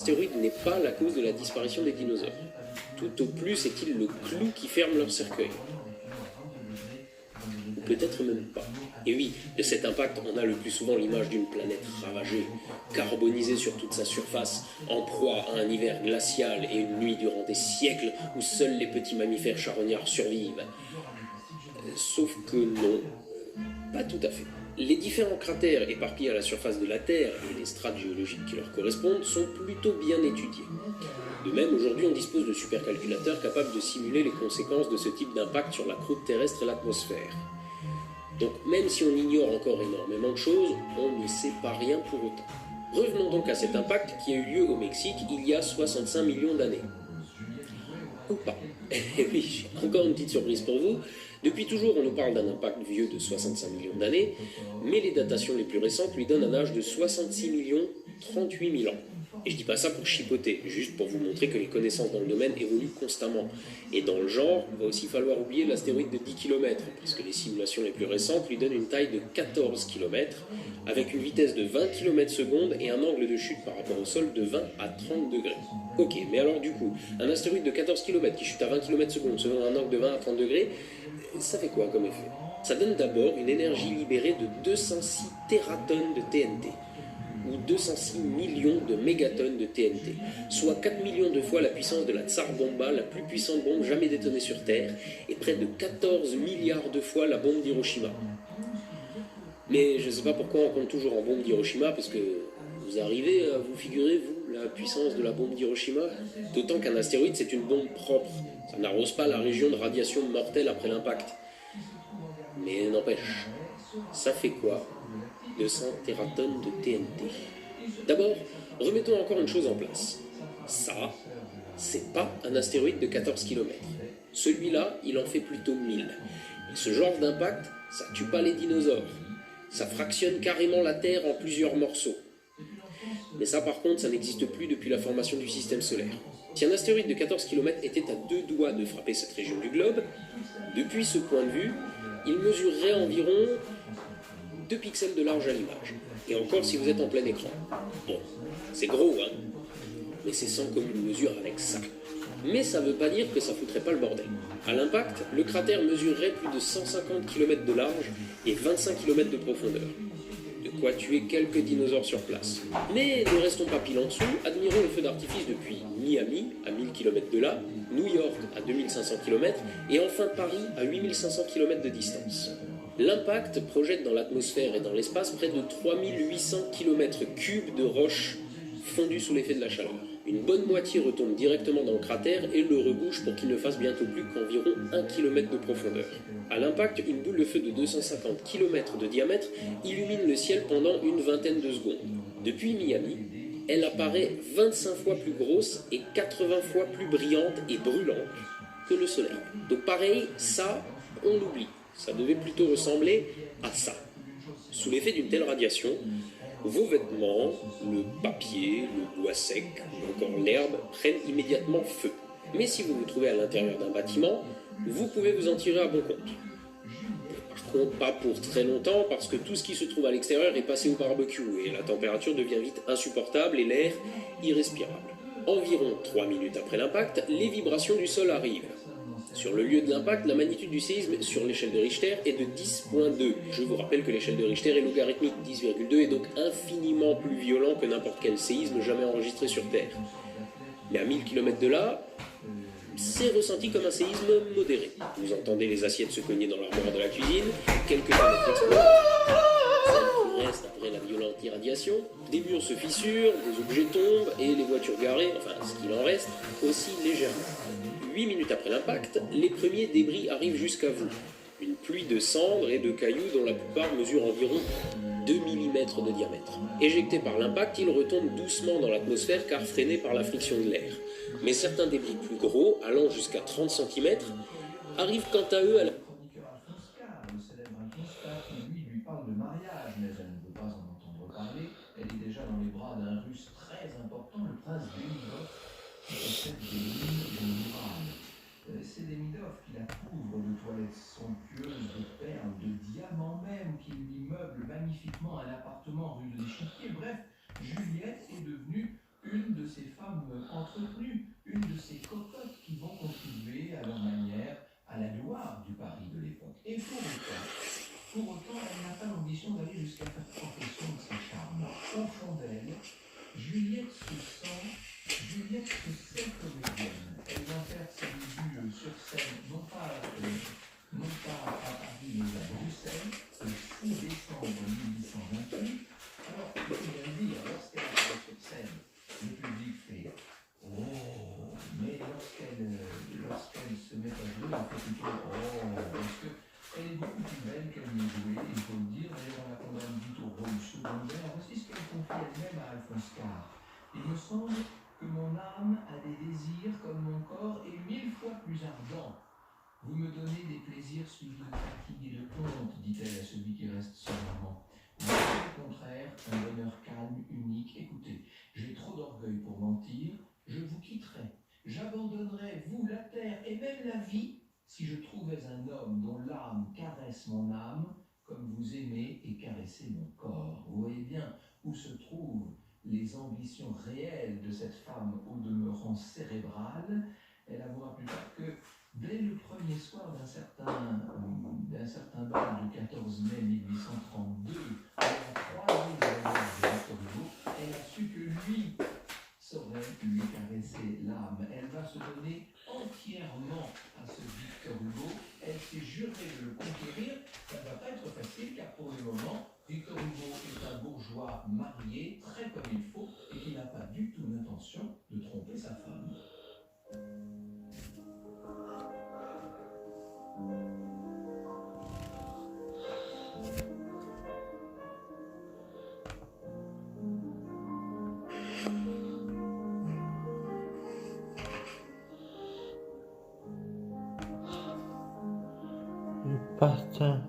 L'astéroïde n'est pas la cause de la disparition des dinosaures. Tout au plus est-il le clou qui ferme leur cercueil. Ou peut-être même pas. Et oui, de cet impact, on a le plus souvent l'image d'une planète ravagée, carbonisée sur toute sa surface, en proie à un hiver glacial et une nuit durant des siècles où seuls les petits mammifères charognards survivent. Sauf que non, pas tout à fait. Les différents cratères éparpillés à la surface de la Terre et les strates géologiques qui leur correspondent sont plutôt bien étudiés. De même, aujourd'hui, on dispose de supercalculateurs capables de simuler les conséquences de ce type d'impact sur la croûte terrestre et l'atmosphère. Donc même si on ignore encore énormément de choses, on ne sait pas rien pour autant. Revenons donc à cet impact qui a eu lieu au Mexique il y a 65 millions d'années. Ou pas. Et oui, j'ai encore une petite surprise pour vous. Depuis toujours, on nous parle d'un impact vieux de 65 millions d'années, mais les datations les plus récentes lui donnent un âge de 66 millions 38 000 ans. Et je dis pas ça pour chipoter, juste pour vous montrer que les connaissances dans le domaine évoluent constamment. Et dans le genre, il va aussi falloir oublier l'astéroïde de 10 km, parce que les simulations les plus récentes lui donnent une taille de 14 km, avec une vitesse de 20 km/s et un angle de chute par rapport au sol de 20 à 30 degrés. Ok, mais alors du coup, un astéroïde de 14 km qui chute à 20 km/s selon un angle de 20 à 30 degrés, ça fait quoi comme effet? Ça donne d'abord une énergie libérée de 206 tératonnes de TNT, ou 206 millions de mégatonnes de TNT, soit 4 millions de fois la puissance de la Tsar Bomba, la plus puissante bombe jamais détonée sur Terre, et près de 14 milliards de fois la bombe d'Hiroshima. Mais je ne sais pas pourquoi on compte toujours en bombe d'Hiroshima, parce que vous arrivez à vous figurer, vous, la puissance de la bombe d'Hiroshima? D'autant qu'un astéroïde, c'est une bombe propre. Ça n'arrose pas la région de radiation mortelle après l'impact. Mais n'empêche, ça fait quoi 200 tératonnes de TNT. D'abord, remettons encore une chose en place. Ça, c'est pas un astéroïde de 14 km. Celui-là, il en fait plutôt 1000. Et ce genre d'impact, ça tue pas les dinosaures. Ça fractionne carrément la Terre en plusieurs morceaux. Mais ça, par contre, ça n'existe plus depuis la formation du système solaire. Si un astéroïde de 14 km était à 2 doigts de frapper cette région du globe, depuis ce point de vue, il mesurerait environ 2 pixels de large à l'image. Et encore si vous êtes en plein écran. Bon, c'est gros, hein, mais c'est sans commune mesure avec ça. Mais ça veut pas dire que ça foutrait pas le bordel. À l'impact, le cratère mesurerait plus de 150 km de large et 25 km de profondeur. De quoi tuer quelques dinosaures sur place. Mais ne restons pas pile en dessous, admirons le feu d'artifice depuis Miami, à 1000 km de là, New York à 2500 km, et enfin Paris à 8500 km de distance. L'impact projette dans l'atmosphère et dans l'espace près de 3800 km3 de roches fondues sous l'effet de la chaleur. Une bonne moitié retombe directement dans le cratère et le rebouche pour qu'il ne fasse bientôt plus qu'environ 1 km de profondeur. À l'impact, une boule de feu de 250 km de diamètre illumine le ciel pendant une vingtaine de secondes. Depuis Miami, elle apparaît 25 fois plus grosse et 80 fois plus brillante et brûlante que le soleil. Donc pareil, ça, on l'oublie. Ça devait plutôt ressembler à ça. Sous l'effet d'une telle radiation, vos vêtements, le papier, le bois sec ou encore l'herbe prennent immédiatement feu. Mais si vous vous trouvez à l'intérieur d'un bâtiment, vous pouvez vous en tirer à bon compte. Par contre, pas pour très longtemps, parce que tout ce qui se trouve à l'extérieur est passé au barbecue et la température devient vite insupportable et l'air irrespirable. Environ 3 minutes après l'impact, les vibrations du sol arrivent. Sur le lieu de l'impact, la magnitude du séisme sur l'échelle de Richter est de 10.2. Je vous rappelle que l'échelle de Richter est logarithmique, 10,2 est donc infiniment plus violent que n'importe quel séisme jamais enregistré sur Terre. Mais à 1000 km de là, c'est ressenti comme un séisme modéré. Vous entendez les assiettes se cogner dans l'armoire de la cuisine, quelques fenêtres explosent, celles qui restent après la violente irradiation, des murs se fissurent, des objets tombent et les voitures garées, enfin ce qu'il en reste, aussi légèrement. 8 minutes après l'impact, les premiers débris arrivent jusqu'à vous. Une pluie de cendres et de cailloux dont la plupart mesurent environ 2 mm de diamètre. Éjectés par l'impact, ils retombent doucement dans l'atmosphère car freinés par la friction de l'air. Mais certains débris plus gros, allant jusqu'à 30 cm, arrivent quant à eux à la... Le célèbre Kinska, qui lui parle de mariage, mais elle ne veut pas en entendre parler. Elle est déjà dans les bras d'un russe très important, le prince Demidov, qui possède des mines de murailles. C'est Demidov qui la couvre de toilettes somptueuses, de perles, de diamants même, qui lui meuble magnifiquement un appartement rue de l'Échiquier. Bref, Juliette est devenue une de ses entretenu une de ces cocottes qui vont contribuer à leur manière à la gloire du Paris de l'époque. Et pour autant, elle n'a pas l'ambition d'aller jusqu'à faire profession de ses charmes. Au fond d'elle, Juliette se sait comédienne. Elle va faire ses débuts sur scène, non pas à Paris, mais à Bruxelles, le 6 décembre 1828. Alors, il faut bien le dire, lorsqu'elle apparaît sur scène, le public fait «Oh», mais lorsqu'elle se met à jouer, on fait plutôt «Oh», parce qu'elle est beaucoup plus belle qu'elle n'y est jouée, il faut le dire. D'ailleurs, on la condamne vite au rôle secondaire. Voici ce qu'elle confie elle-même à Alphonse Karr. Il me semble que mon âme a des désirs comme mon corps est 1000 fois plus ardent. Vous me donnez des plaisirs suivis de fatigue et de honte, dit-elle à celui qui reste sans amant. Vous êtes au contraire un bonheur calme, unique. Écoutez, j'ai trop d'orgueil pour mentir, je vous quitterai. J'abandonnerai, vous, la terre et même la vie, si je trouvais un homme dont l'âme caresse mon âme, comme vous aimez et caressez mon corps. Vous voyez bien où se trouvent les ambitions réelles de cette femme au demeurant cérébrale. Elle avouera plus tard que dès le premier soir d'un certain bal du 14 mai 1832, à la croisée de la gare de Victor Hugo, elle a su que lui saurait lui caresser l'âme. Elle va se donner entièrement à ce Victor Hugo. Elle s'est jurée de le conquérir. Ça ne va pas être facile car pour le moment, Victor Hugo est un bourgeois marié, très comme il faut, et qui n'a pas du tout l'intention de tromper sa femme. Pasteur.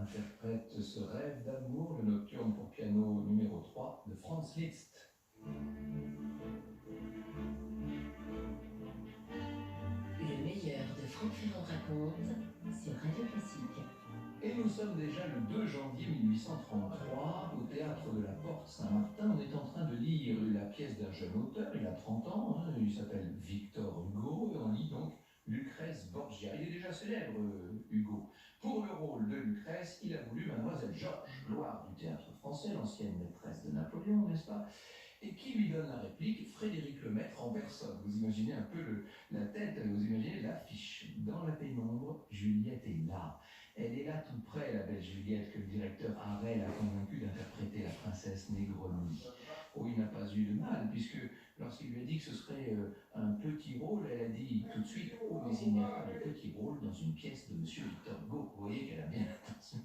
Interprète ce rêve d'amour, le nocturne pour piano numéro 3 de Franz Liszt. Le meilleur de Franck Ferrand raconte sur Radio Classique. Et nous sommes déjà le 2 janvier 1833 au théâtre de la Porte Saint-Martin. On est en train de lire la pièce d'un jeune auteur, il a 30 ans, il s'appelle Victor Hugo, et on lit donc Lucrèce Borgia. Il est déjà célèbre, Hugo. Pour le rôle de Lucrèce, il a voulu Mademoiselle Georges, gloire du théâtre français, l'ancienne maîtresse de Napoléon, n'est-ce pas? Et qui lui donne la réplique? Frédéric Lemaître en personne. Vous imaginez un peu la tête, vous imaginez l'affiche. Dans la pénombre, Juliette est là. Elle est là tout près, la belle Juliette, que le directeur Harel a convaincu d'interpréter la princesse Negroni. Oh, il n'a pas eu de mal, puisque lorsqu'il lui a dit que ce serait un petit rôle, elle a dit tout de suite « Oh, mais il n'y a pas de petit rôle dans une pièce de Monsieur Victor Hugo ». Vous voyez qu'elle a bien l'intention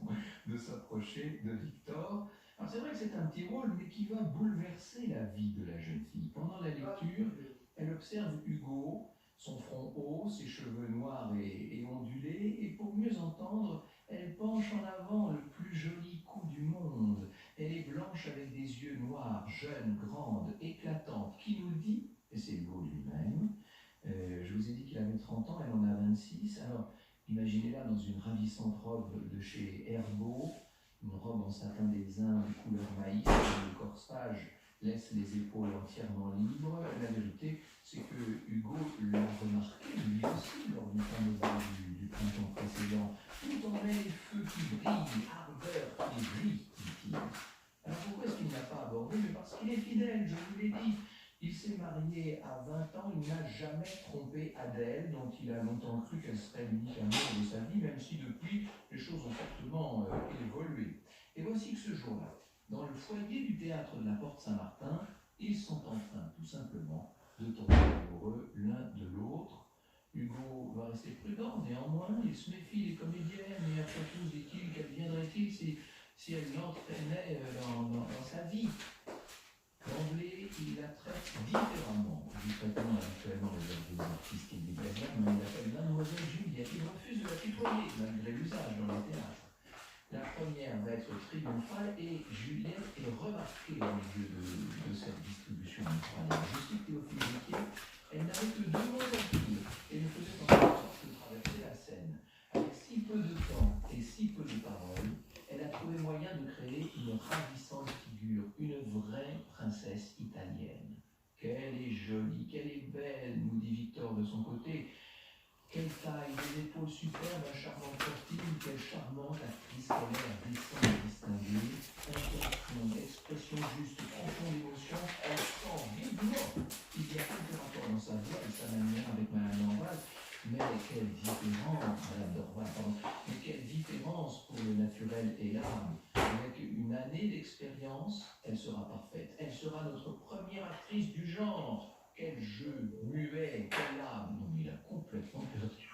de s'approcher de Victor. Alors c'est vrai que c'est un petit rôle, mais qui va bouleverser la vie de la jeune fille. Pendant la lecture, elle observe Hugo, son front haut, ses cheveux noirs et ondulés, et pour mieux entendre, elle penche en avant le plus joli cou du monde. Elle est blanche avec des yeux noirs, jeune, grande, éclatante, qui nous dit, et c'est Hugo lui-même, je vous ai dit qu'il avait 30 ans, elle en a 26, alors imaginez-la dans une ravissante robe de chez Herbaut, Une robe en satin des Indes couleur maïs, le corsage laisse les épaules entièrement libres. La vérité, c'est que Hugo l'a remarqué lui aussi lors du carnaval du printemps précédent. Tout en est les feux qui brillent, ardeur qui brille, dit-il. Alors pourquoi est-ce qu'il n'a pas abordé? Mais parce qu'il est fidèle, je vous l'ai dit. Il s'est marié à 20 ans, il n'a jamais trompé Adèle, dont il a longtemps cru qu'elle serait l'unique amour de sa vie, même si depuis, les choses ont fortement évolué. Et voici que ce jour-là, dans le foyer du théâtre de la Porte Saint-Martin, ils sont en train, tout simplement, de tomber amoureux l'un de l'autre. Hugo va rester prudent, néanmoins, il se méfie des comédiennes, et après tout, dit-il, qu'adviendrait-il si elle l'entraînait dans sa vie? D'emblée, il la traite différemment du traitement habituellement réservé aux artistes et des gazelles, mais il l'appelle Mademoiselle Juliette. Il refuse de la tutoyer, malgré l'usage dans les théâtres. La première va être triomphale et Juliette est remarquée au milieu de cette distribution incroyable. Je cite Théophile Gautier, elle n'avait que 2 mots à dire et ne faisait en sorte que traverser la scène. Avec si peu de temps et si peu de paroles, elle a trouvé moyen de créer une ravissante figure, une vraie princesse italienne. Qu'elle est jolie, qu'elle est belle, nous dit Victor de son côté. Quelle taille, des épaules superbes, un charmant profil, quelle charmante actrice qu'elle est, un dessin distingué, intonation, expression juste, profonde émotion, elle sent vivement. Il y a quelques rapports dans sa voix et sa manière avec Madame Dorval, mais quelle différence, Madame Dorval, pardon, mais quelle différence pour le naturel et l'âme. Avec une année d'expérience, elle sera parfaite. Elle sera notre première actrice du genre. Quel jeu muet, quelle âme. Non, il a complètement perdu.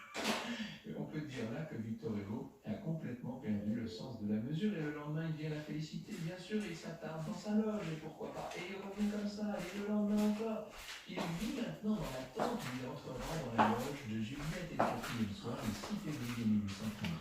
On peut dire là que Victor Hugo a complètement perdu le sens de la mesure et le lendemain il vient la féliciter, bien sûr, et il s'attarde dans sa loge, et pourquoi pas, et il revient comme ça, et le lendemain encore. Il vit maintenant dans l'attente où il entrera dans la loge de Juliette et le 4e soir, le 6 février 1830.